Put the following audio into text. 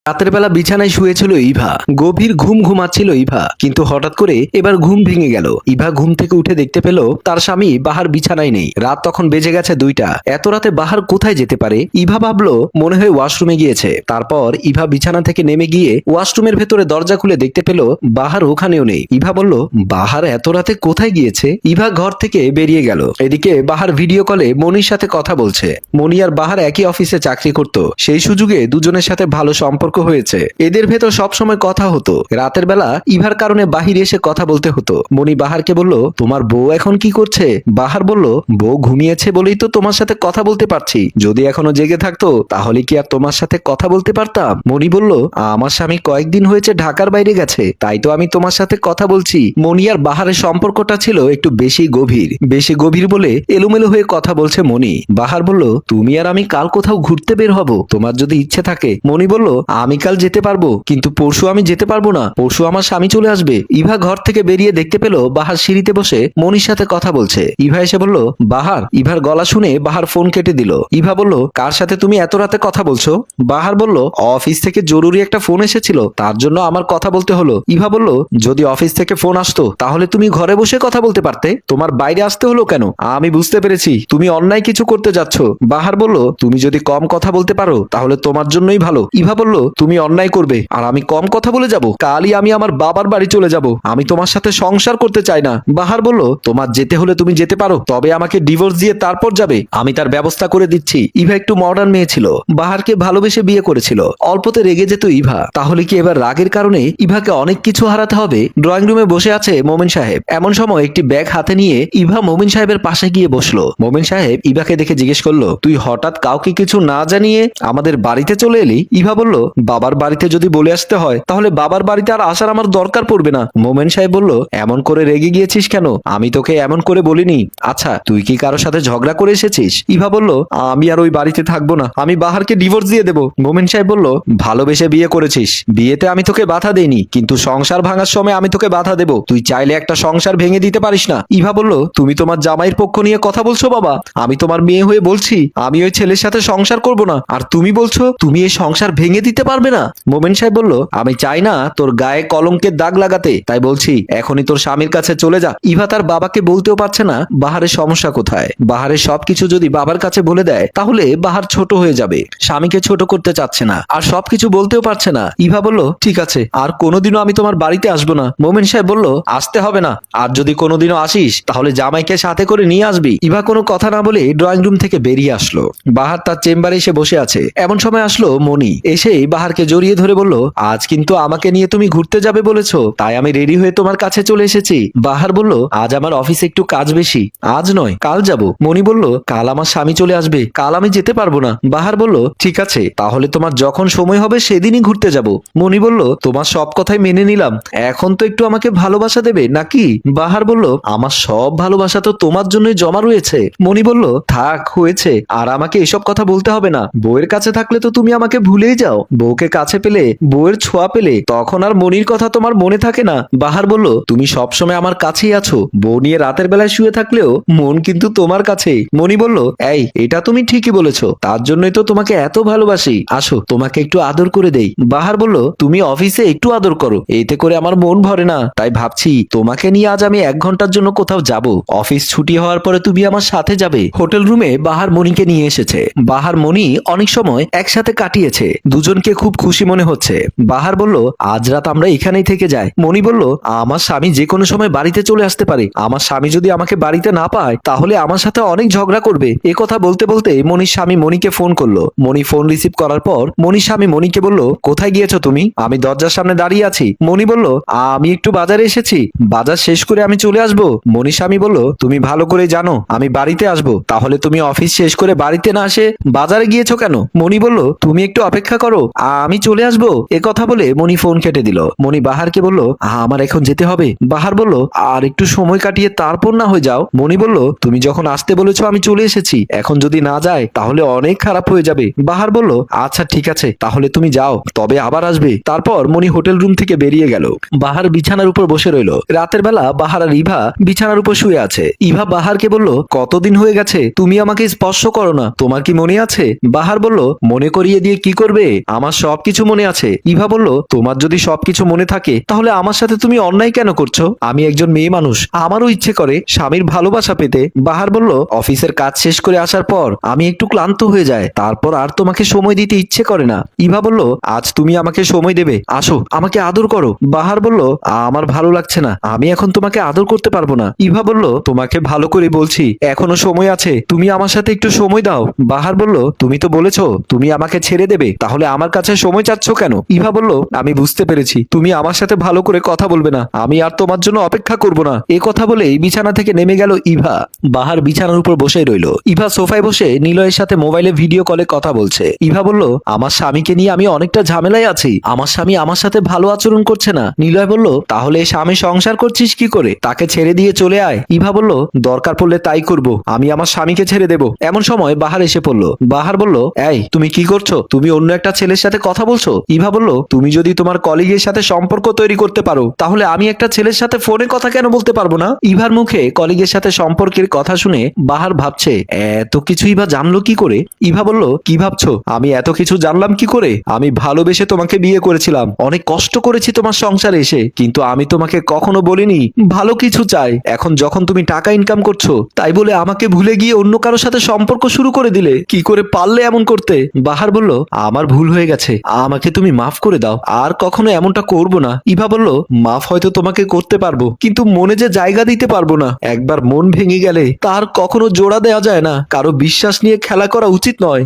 রাতের বেলা বিছানায় শুয়েছিল ইভা। গভীর ঘুম ঘুমাচ্ছিল ইভা, কিন্তু হঠাৎ করে এবার ঘুম ভেঙে গেল। ইভা ঘুম থেকে উঠে দেখতে পেল তার স্বামী বাহার বিছানায় নেই। রাত তখন বেজে গেছে 2টা। এত রাতে বাহার কোথায় যেতে পারে? ইভা ভাবলো মনে হয় ওয়াশরুমে গিয়েছে। তারপর ইভা বিছানা থেকে নেমে গিয়ে ওয়াশরুমের ভেতরে দরজা খুলে দেখতে পেল বাহার ওখানেও নেই। ইভা বলল, বাহার এত রাতে কোথায় গিয়েছে? ইভা ঘর থেকে বেরিয়ে গেল। এদিকে বাহার ভিডিও কলে মনির সাথে কথা বলছে। মনি আর বাহার একই অফিসে চাকরি করত। সেই সুযোগে দুজনের সাথে ভালো সম্পর্ক হয়েছে। এদের ভেতর সবসময় কথা হতো। রাতের বেলা ইভার কারণে বাহিরে এসে কথা বলতে হতো। মনি বাহারকে বলল, তোমার বউ এখন কি করছে? বাহার বলল, বউ ঘুমিয়েছে বলেই তো তোমার সাথে কথা বলতে পারছি। যদি এখনো জেগে থাকতো তাহলে কি আর তোমার সাথে কথা বলতে পারতাম? মনি বলল, আমার স্বামী কয়েকদিন হয়েছে ঢাকার বাইরে গেছে, তাই তো আমি তোমার সাথে কথা বলছি। মনি আর বাহারের সম্পর্কটা ছিল একটু বেশি গভীর বলে এলোমেলো হয়ে কথা বলছে মনি। বাহার বলল, তুমি আর আমি কাল কোথাও ঘুরতে বের হব, তোমার যদি ইচ্ছে থাকে। মনি বলল, আমি কাল যেতে পারবো, কিন্তু পরশু আমি যেতে পারবো না। পরশু আমার স্বামী চলে আসবে। ইভা ঘর থেকে বেরিয়ে দেখতে পেল বাহার সিঁড়িতে বসে মনির সাথে কথা বলছে। ইভা এসে বলল, বাহার। ইভার গলা শুনে বাহার ফোন কেটে দিল। ইভা বলল, কার সাথে তুমি এত রাতে কথা বলছো? বাহার বলল, অফিস থেকে জরুরি একটা ফোন এসেছিল, তার জন্য আমার কথা বলতে হলো। ইভা বলল, যদি অফিস থেকে ফোন আসতো তাহলে তুমি ঘরে বসে কথা বলতে পারতে, তোমার বাইরে আসতে হলো কেন? আমি বুঝতে পেরেছি তুমি অন্যায় কিছু করতে যাচ্ছ। বাহার বলল, তুমি যদি কম কথা বলতে পারো তাহলে তোমার জন্যই ভালো। ইভা বলল, তুমি অন্যায় করবে আর আমি কম কথা বলে যাব? কালই আমি আমার বাবার বাড়ি চলে যাব। আমি তোমার সাথে সংসার করতে চাই না। বাহার বলল, তোমার যেতে হলে তুমি যেতে পারো, তবে আমাকে ডিভোর্স দিয়ে তারপর যাবে, আমি তার ব্যবস্থা করে দিচ্ছি। ইভা একটু মডার্ন মেয়ে ছিল, বাহারকে ভালোবেসে বিয়ে করেছিল। অল্পতে রেগে যেত ইভা। তাহলে কি এবার রাগের কারণে ইভাকে অনেক কিছু হারাতে হবে? ড্রয়িং রুমে বসে আছে মোমিন সাহেব। এমন সময় একটি ব্যাগ হাতে নিয়ে ইভা মোমিন সাহেবের পাশে গিয়ে বসলো। মোমিন সাহেব ইভাকে দেখে জিজ্ঞেস করলো, তুই হঠাৎ কাউকে কিছু না জানিয়ে আমাদের বাড়িতে চলে এলি? ইভা বলল, বাবার বাড়িতে যদি বলে আসতে হয় তাহলে বাবার বাড়িতে আর আসার আমার দরকার পড়বে না। মোমেন সাহেব বলল, এমন করে রেগে গিয়েছিস কেন? আমি তোকে এমন করে বলিনি। আচ্ছা, তুই কি কারোর সাথে ঝগড়া করে এসেছিস? ইভা বলল, আমি আর ওই বাড়িতে থাকবো না, আমি বাহারকে ডিভোর্স দিয়ে দেবো। মোমেন সাহেব বলল, ভালোবেসে বিয়ে করেছিস, বিয়েতে আমি তোকে বাধা দেইনি, কিন্তু সংসার ভাঙার সময় আমি তোকে বাধা দেব। তুই চাইলে একটা সংসার ভেঙে দিতে পারিস না। ইভা বলল, তুমি তোমার জামাইয়ের পক্ষ নিয়ে কথা বলছো বাবা? আমি তোমার মেয়ে হয়ে বলছি আমি ওই ছেলের সাথে সংসার করব না, আর তুমি বলছো তুমি এই সংসার ভেঙে দিতে পারবে না। মোমেন সাহেব বলল, আমি চাই না তোর গায়ে কলঙ্কের দাগ লাগাতে, তাই বলছি এখনই তোর স্বামীর কাছে চলে যা। ইভা তার বাবাকে বলতেও পারছে না বাহারের সমস্যা কোথায়। বাহারের সবকিছু যদি বাবার কাছে বলে দেয় তাহলে বাহার ছোট হয়ে যাবে। স্বামীকে ছোট করতে চাচ্ছে না, আর সবকিছু বলতেও পারছে না। ইভা বলল, ঠিক আছে, আর কোনোদিনও আমি তোমার বাড়িতে আসবো না। মোমেন সাহেব বলল, আসতে হবে না, আর যদি কোনোদিনও আসিস তাহলে জামাইকে সাথে করে নিয়ে আসবি। ইভা কোনো কথা না বলে ড্রয়িং রুম থেকে বেরিয়ে আসলো। বাহার তার চেম্বারে এসে বসে আছে। এমন সময় আসলো মনি। এসেই বাহারকে জড়িয়ে ধরে বলল, আজ কিন্তু আমাকে নিয়ে তুমি ঘুরতে যাবে বলেছো, তাই আমি রেডি হয়ে তোমার কাছে চলে এসেছি। বাহার বলল, আজ আমার অফিসে একটু কাজ বেশি, আজ নয় কাল যাব। মনি বলল, কাল আমার স্বামী চলে আসবে, কাল আমি যেতে পারবো না। বাহার বলল, ঠিক আছে, তাহলে তোমার যখন সময় হবে সেদিনই ঘুরতে যাব। মনি বলল, তোমার সব কথাই মেনে নিলাম, এখন তো একটু আমাকে ভালোবাসা দেবে নাকি? বাহার বলল, আমার সব ভালোবাসা তো তোমার জন্যই জমা রয়েছে। মনি বলল, থাক হয়েছে, আর আমাকে এসব কথা বলতে হবে না। বউয়ের কাছে থাকলে তো তুমি আমাকে ভুলেই যাও, বউকে কাছে পেলে, বউয়ের ছোঁয়া পেলে তখন আর মনির কথা তোমার মনে থাকে না। বাহার বলল, তুমি সবসময় আমার কাছেই আছো, বউ নিয়ে রাতের বেলায় শুয়ে থাকলেও মন কিন্তু তোমার কাছেই। মনি বলল, এই এটা তুমি ঠিকই বলেছো, তার জন্যই তো তোমাকে এত ভালোবাসি, আসো তোমাকে একটু আদর করে দেই। বাহার বলল, তুমি অফিসে একটু আদর করো, এতে করে আমার মন ভরে না, তাই ভাবছি তোমাকে নিয়ে আজ আমি 1 ঘন্টার জন্য কোথাও যাব। অফিস ছুটি হওয়ার পরে তুমি আমার সাথে যাবে। হোটেল রুমে বাহার মনিকে নিয়ে এসেছে। বাহার মনি অনেক সময় একসাথে কাটিয়েছে, দুজনকে খুব খুশি মনে হচ্ছে। বাহার বলল, আজ রাত আমরা এখানেই থেকে যাই। মনি বলল, আমার স্বামী যে কোনো সময় বাড়িতে চলে আসতে পারে, আমার স্বামী যদি আমাকে বাড়িতে না পায় তাহলে আমার সাথে অনেক ঝগড়া করবে। এ কথা বলতে বলতে মনির স্বামী মনিকে ফোন করলো। মনি ফোন রিসিভ করার পর মনির স্বামী মনিকে বলল, কোথায় গিয়েছো তুমি? আমি দরজার সামনে দাঁড়িয়ে আছি। মনি বলল, আমি একটু বাজারে এসেছি, বাজার শেষ করে আমি চলে আসবো। মনির স্বামী বলল, তুমি ভালো করে জানো আমি বাড়িতে আসবো, তাহলে তুমি অফিস শেষ করে বাড়িতে না আসে বাজারে গিয়েছো কেন? মনি বলল, তুমি একটু অপেক্ষা করো, আমি চলে আসবো। এ কথা বলে মনি ফোন কেটে দিল। মনি বাহারকে বলল, আমার এখন যেতে হবে। বাহার বলল, আর একটু সময় কাটিয়ে তারপর না হয়ে যাও। মনি বলল, তুমি যখন আসতে বলেছো আমি চলে এসেছি, এখন যদি না যায় তাহলে অনেক খারাপ হয়ে যাবে। বাহার বলল, আচ্ছা ঠিক আছে, তাহলে তুমি যাও, তবে আবার আসবে। তারপর মনি হোটেল রুম থেকে বেরিয়ে গেল। বাহার বিছানার উপর বসে রইল। রাতের বেলা বাহার আর ইভা বিছানার উপর শুয়ে আছে। ইভা বাহারকে বলল, কতদিন হয়ে গেছে তুমি আমাকে স্পর্শ করো না, তোমার কি মনে আছে? বাহার বলল, মনে করিয়ে দিয়ে কি করবে, আমার সবকিছু মনে আছে। ইভা বলল, তোমার যদি সবকিছু মনে থাকে তাহলে আমার সাথে তুমি অন্যায় কেন করছো? আমি একজন মেয়ে মানুষ, আমারও ইচ্ছে করে স্বামীর ভালোবাসা পেতে। বাহার বলল, অফিসের কাজ শেষ করে আসার পর আমি একটু ক্লান্ত হয়ে যায়, তারপর আর তোমাকে সময় দিতে ইচ্ছে করে না। ইভা বলল, আজ তুমি আমাকে সময় দেবে, আসো আমাকে আদর করো। বাহার বলল, আমার ভালো লাগছে না, আমি এখন তোমাকে আদর করতে পারবো না। ইভা বলল, তোমাকে ভালো করে বলছি, এখনো সময় আছে, তুমি আমার সাথে একটু সময় দাও। বাহার বলল, তুমি তো বলেছো তুমি আমাকে ছেড়ে দেবে, তাহলে আমার কাছে সময় চাচ্ছ কেন? ইভা বলল, আমি বুঝতে পেরেছি তুমি আমার সাথে ভালো করে কথা বলবে না, আমি আর তোমার জন্য অপেক্ষা করব না। এ কথা বলেই বিছানা থেকে নেমে গেল ইভা। বাহার বিছানার উপর বসে রইল। ইভা সোফায় বসে নিলয়ের সাথে মোবাইলে ভিডিও কলে কথা বলছে। ইভা বলল, আমার স্বামীকে নিয়ে আমি অনেকটা ঝামেলায় আছি, আমার স্বামী আমার সাথে ভালো আচরণ করছে না। নিলয় বলল, তাহলে স্বামী সংসার করছিস কি করে? তাকে ছেড়ে দিয়ে চলে আয়। ইভা বলল, দরকার পড়লে তাই করব, আমি আমার স্বামীকে ছেড়ে দেব। এমন সময় বাহার এসে পড়ল। বাহার বলল, এই তুমি কি করছো? তুমি অন্য একটা ছেলের সাথে কথা বলছো? ইভা বলল, তুমি যদি তোমার কলিগের সাথে সম্পর্ক তৈরি করতে পারো তাহলে আমি একটা ছেলের সাথে ফোনে কথা কেন বলতে পারবো না? ইভার মুখে কলিগের সাথে সম্পর্কের কথা শুনে বাহার ভাবছে, এত কিছু ইভা জানলো কি করে? ইভা বলল, কি ভাবছো আমি এত কিছু জানলাম কি করে? আমি ভালোবেসে তোমাকে বিয়ে করেছিলাম, অনেক কষ্ট করেছি তোমার সংসারে এসে, কিন্তু আমি তোমাকে কখনো বলিনি ভালো কিছু চাই। এখন যখন তুমি টাকা ইনকাম করছো তাই বলে আমাকে ভুলে গিয়ে অন্য কারোর সাথে সম্পর্ক শুরু করে দিলে, কি করে পারলে এমন করতে? বাহার বলল, আমার ভুল হয়ে গেছে, আমাকে তুমি মাফ করে দাও, আর কখনো এমনটা করব না। ইভা বলল, মাফ হয়তো তোমাকে করতে পারবো, কিন্তু মনে যে জায়গা দিতে পারবো না। একবার মন ভেঙে গেলে তার কখনো জোড়া দেওয়া যায় না, কারো বিশ্বাস নিয়ে খেলা করা উচিত নয়।